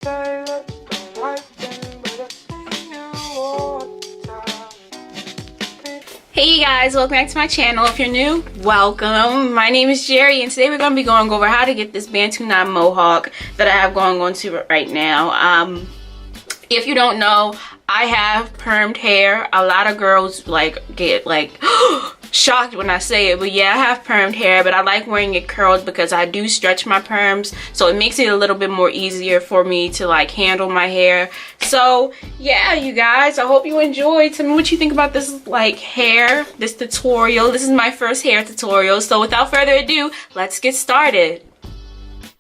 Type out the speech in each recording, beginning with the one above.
Hey guys, welcome back to my channel. If you're new, welcome. My name is Jerry and today we're going to be going over how to get this Bantu knot mohawk that I have going on to right now. If you don't know, I have permed hair. A lot of girls get shocked when I say it, but yeah, I have permed hair, but I like wearing it curled because I do stretch my perms, so it makes it a little bit more easier for me to handle my hair. So yeah, you guys, I hope you enjoyed. Tell me what you think about this this tutorial. This is my first hair tutorial, so without further ado, let's get started.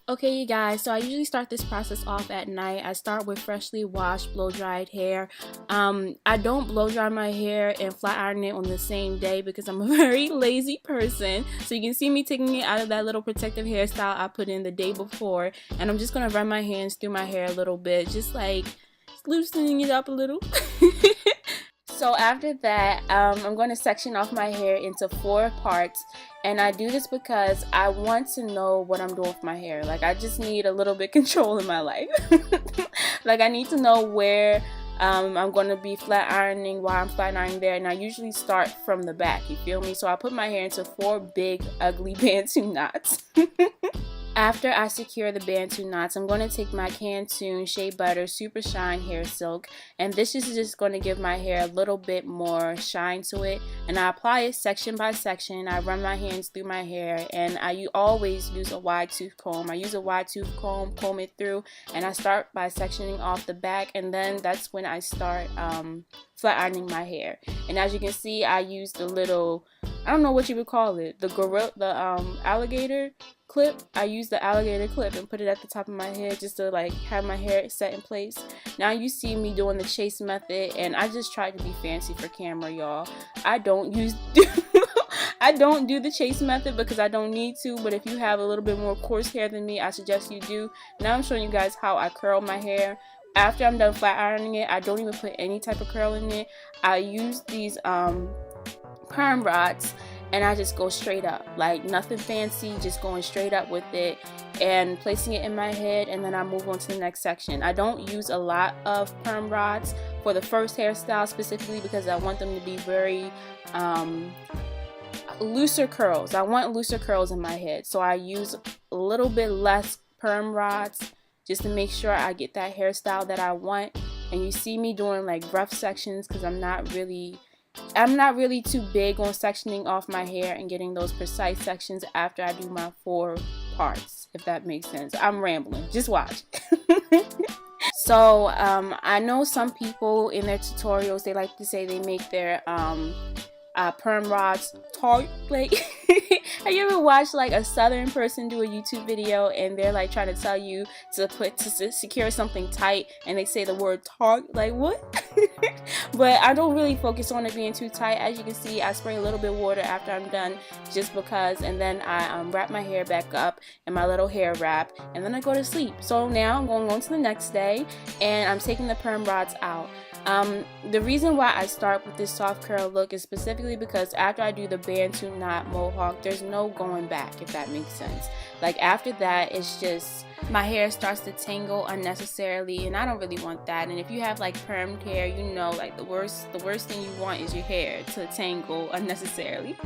Okay, you guys, so I usually start this process off at night. I start with freshly washed, blow-dried hair. I don't blow-dry my hair and flat iron it on the same day because I'm a very lazy person. So you can see me taking it out of that little protective hairstyle I put in the day before. And I'm just going to run my hands through my hair a little bit, just loosening it up a little. So after that, I'm going to section off my hair into 4 parts, and I do this because I want to know what I'm doing with my hair. I just need a little bit control in my life. I need to know where I'm going to be flat ironing, while I'm flat ironing there, and I usually start from the back, you feel me? So I put my hair into 4 big, ugly Bantu knots. After I secure the Bantu knots, I'm going to take my Cantoon Shea Butter Super Shine Hair Silk, and this is just going to give my hair a little bit more shine to it, and I apply it section by section. I run my hands through my hair, and I always use a wide tooth comb. I use a wide tooth comb, comb it through, and I start by sectioning off the back, and then that's when I start flat ironing my hair. And as you can see, I use the little, I don't know what you would call it, the alligator clip. I use the alligator clip and put it at the top of my head just to have my hair set in place. Now you see me doing the chase method, and I just tried to be fancy for camera, y'all. I don't do the chase method because I don't need to, but if you have a little bit more coarse hair than me, I suggest you do. Now I'm showing you guys how I curl my hair. After I'm done flat ironing it, I don't even put any type of curl in it. I use these perm rods, and I just go straight up, nothing fancy, just going straight up with it and placing it in my head, and then I move on to the next section. I don't use a lot of perm rods for the first hairstyle specifically because I want them to be very looser curls. I want looser curls in my head, so I use a little bit less perm rods just to make sure I get that hairstyle that I want. And you see me doing rough sections because I'm not really too big on sectioning off my hair and getting those precise sections after I do my 4 parts, if that makes sense. I'm rambling, just watch. So I know some people in their tutorials, they like to say they make their perm rods tight. Have you ever watched a southern person do a YouTube video and they're trying to tell you to secure something tight, and they say the word tight? What? But I don't really focus on it being too tight. As you can see, I spray a little bit of water after I'm done just because, and then I wrap my hair back up in my little hair wrap, and then I go to sleep. So now I'm going on to the next day, and I'm taking the perm rods out. The reason why I start with this soft curl look is specifically because after I do the Bantu knot mohawk, there's no going back, if that makes sense. After that, it's just my hair starts to tangle unnecessarily, and I don't really want that. And if you have permed hair, you know the worst thing you want is your hair to tangle unnecessarily.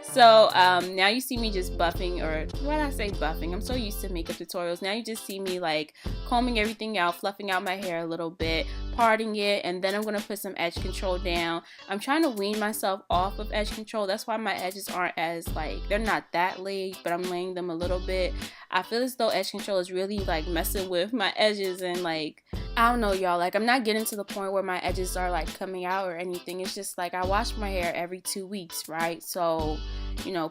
So now you see me just buffing, or when I say buffing, I'm so used to makeup tutorials. Now you just see me combing everything out, fluffing out my hair a little bit, parting it, and then I'm going to put some edge control down. I'm trying to wean myself off of edge control. That's why my edges aren't as they're not that laid, but I'm laying them a little bit. I feel as though edge control is really messing with my edges, and I don't know, y'all, I'm not getting to the point where my edges are coming out or anything. It's just I wash my hair every 2 weeks, right? So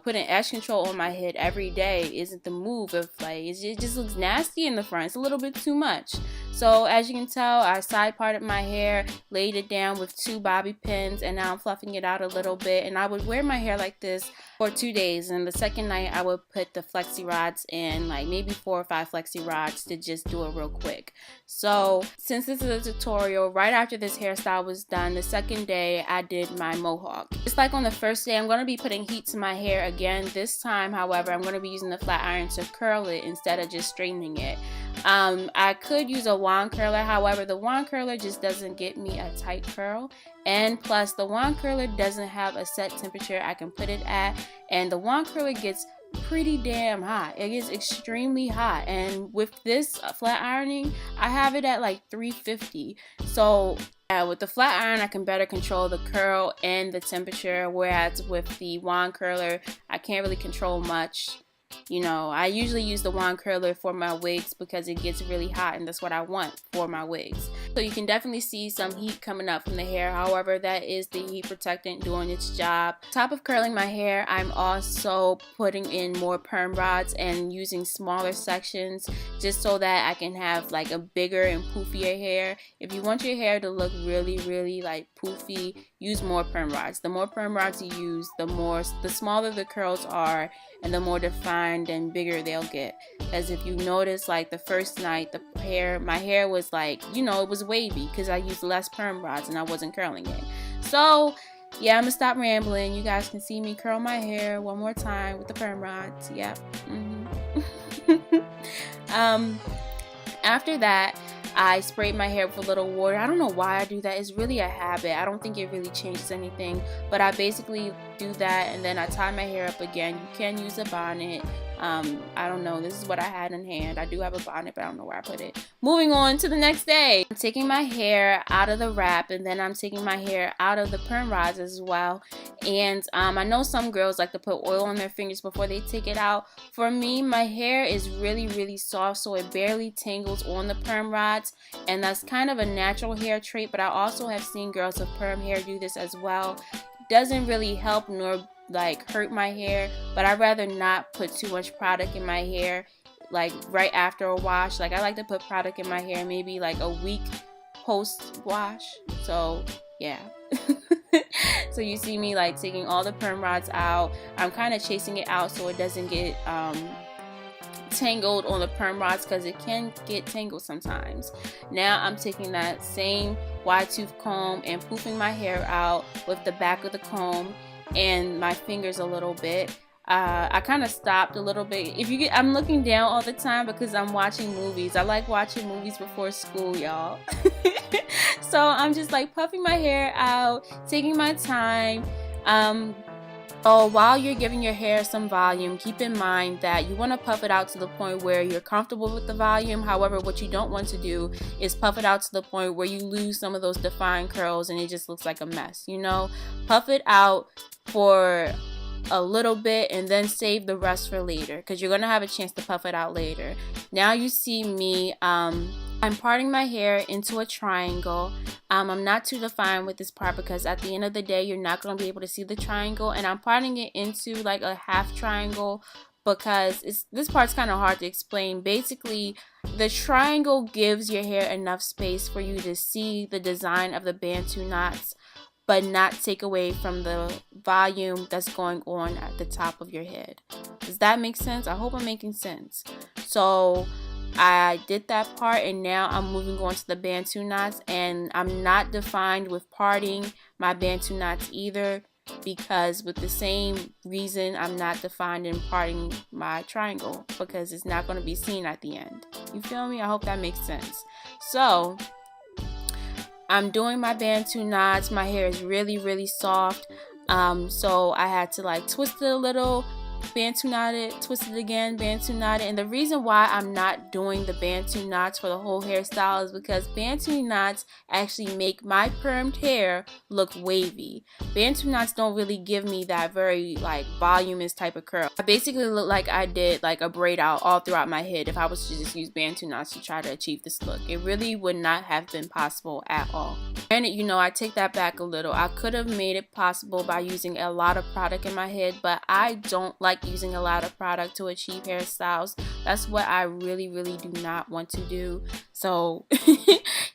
putting edge control on my head every day isn't the move. If it just looks nasty in the front. It's a little bit too much. So as you can tell, I side parted my hair, laid it down with 2 bobby pins, and now I'm fluffing it out a little bit. And I would wear my hair like this for 2 days, and the second night I would put the flexi rods in, maybe 4 or 5 flexi rods to just do it real quick. So since this is a tutorial, right after this hairstyle was done, the second day I did my mohawk. Just like on the first day, I'm going to be putting heat to my hair again. This time, however, I'm going to be using the flat iron to curl it instead of just straightening it. I could use a wand curler, however the wand curler just doesn't get me a tight curl, and plus the wand curler doesn't have a set temperature I can put it at, and the wand curler gets pretty damn hot. It gets extremely hot, and with this flat ironing I have it at like 350. So with the flat iron I can better control the curl and the temperature, whereas with the wand curler I can't really control much. You know, I usually use the wand curler for my wigs because it gets really hot and that's what I want for my wigs. So you can definitely see some heat coming up from the hair. However, that is the heat protectant doing its job. On top of curling my hair, I'm also putting in more perm rods and using smaller sections just so that I can have like a bigger and poofier hair. If you want your hair to look really like poofy, use more perm rods. The more perm rods you use, the smaller the curls are and the more defined and bigger they'll get. As if you notice, like the first night my hair was like, you know, it was wavy because I used less perm rods and I wasn't curling it. So yeah, I'm gonna stop rambling. You guys can see me curl my hair one more time with the perm rods. Yep. After that, I sprayed my hair with a little water. I don't know why I do that. It's really a habit. I don't think it really changes anything, but I basically do that and then I tie my hair up again. You can use a bonnet. I don't know. This is what I had in hand. I do have a bonnet, but I don't know where I put it. Moving on to the next day. I'm taking my hair out of the wrap and then I'm taking my hair out of the perm rods as well. And I know some girls like to put oil on their fingers before they take it out. For me, my hair is really soft, so it barely tangles on the perm rods. And that's kind of a natural hair trait, but I also have seen girls with perm hair do this as well. Doesn't really help nor like hurt my hair, but I'd rather not put too much product in my hair like right after a wash. Like I like to put product in my hair maybe like a week post wash. So yeah. So you see me like taking all the perm rods out. I'm kind of chasing it out so it doesn't get tangled on the perm rods because it can get tangled sometimes. Now I'm taking that same wide tooth comb and poofing my hair out with the back of the comb and my fingers a little bit. I kind of stopped a little bit. I'm looking down all the time because I'm watching movies. I like watching movies before school, y'all. So I'm just like puffing my hair out, taking my time. While you're giving your hair some volume, keep in mind that you want to puff it out to the point where you're comfortable with the volume. However, what you don't want to do is puff it out to the point where you lose some of those defined curls and it just looks like a mess, you know? Puff it out for a little bit and then save the rest for later because you're going to have a chance to puff it out later. Now you see me, I'm parting my hair into a triangle. I'm not too defined with this part because at the end of the day you're not going to be able to see the triangle, and I'm parting it into like a half triangle because this part's kind of hard to explain. Basically, the triangle gives your hair enough space for you to see the design of the Bantu knots, but not take away from the volume that's going on at the top of your head. Does that make sense? I hope I'm making sense. So I did that part and now I'm moving on to the Bantu knots, and I'm not defined with parting my Bantu knots either because with the same reason I'm not defined in parting my triangle because it's not going to be seen at the end. You feel me? I hope that makes sense. So I'm doing my Bantu knots. My hair is really soft. So I had to like twist it a little, Bantu knot it, twist it again, Bantu knot it. And the reason why I'm not doing the Bantu knots for the whole hairstyle is because Bantu knots actually make my permed hair look wavy. Bantu knots don't really give me that very like voluminous type of curl. I basically look like I did like a braid out all throughout my head if I was to just use Bantu knots to try to achieve this look. It really would not have been possible at all. Granted, you know, I take that back a little. I could have made it possible by using a lot of product in my head, but I don't like using a lot of product to achieve hairstyles. That's what I really do not want to do. So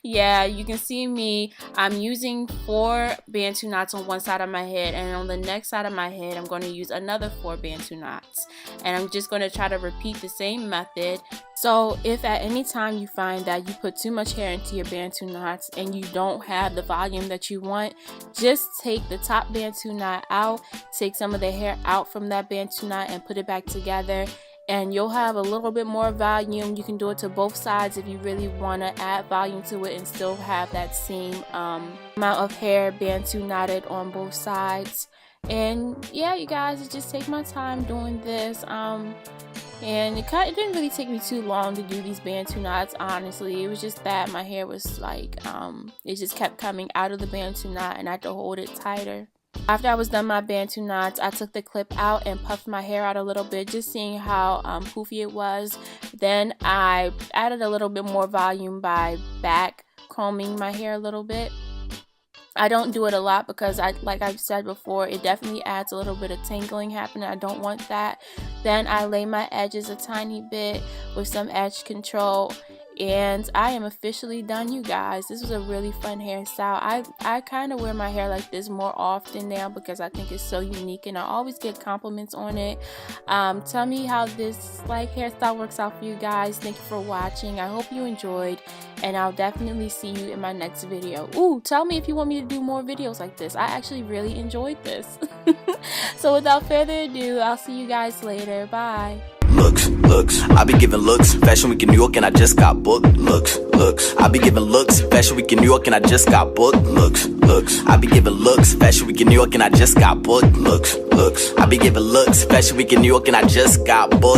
yeah, you can see me. I'm using 4 Bantu knots on one side of my head, and on the next side of my head I'm going to use another 4 Bantu knots, and I'm just going to try to repeat the same method. So if at any time you find that you put too much hair into your Bantu knots and you don't have the volume that you want, just take the top Bantu knot out, take some of the hair out from that Bantu knot and put it back together, and you'll have a little bit more volume. You can do it to both sides if you really want to add volume to it and still have that same amount of hair Bantu knotted on both sides. And yeah, you guys, just take my time doing this. And it didn't really take me too long to do these Bantu knots, honestly. It was just that my hair was like, it just kept coming out of the Bantu knot and I had to hold it tighter. After I was done my Bantu knots, I took the clip out and puffed my hair out a little bit, just seeing how poofy it was. Then I added a little bit more volume by back combing my hair a little bit. I don't do it a lot because, like I've said before, it definitely adds a little bit of tangling happening. I don't want that. Then I lay my edges a tiny bit with some edge control. And I am officially done, you guys. This was a really fun hairstyle. I kind of wear my hair like this more often now because I think it's so unique and I always get compliments on it. Tell me how this hairstyle works out for you guys. Thank you for watching. I hope you enjoyed, and I'll definitely see you in my next video. Ooh, tell me if you want me to do more videos like this. I actually really enjoyed this. So without further ado, I'll see you guys later. Bye. Looks, I be giving looks, Fashion Week in New York and I just got booked. Looks, I be giving looks, Fashion Week in New York and I just got booked. Looks, I be giving looks, Fashion Week in New York and I just got booked. Looks, I be giving looks, Fashion Week in New York and I just got booked.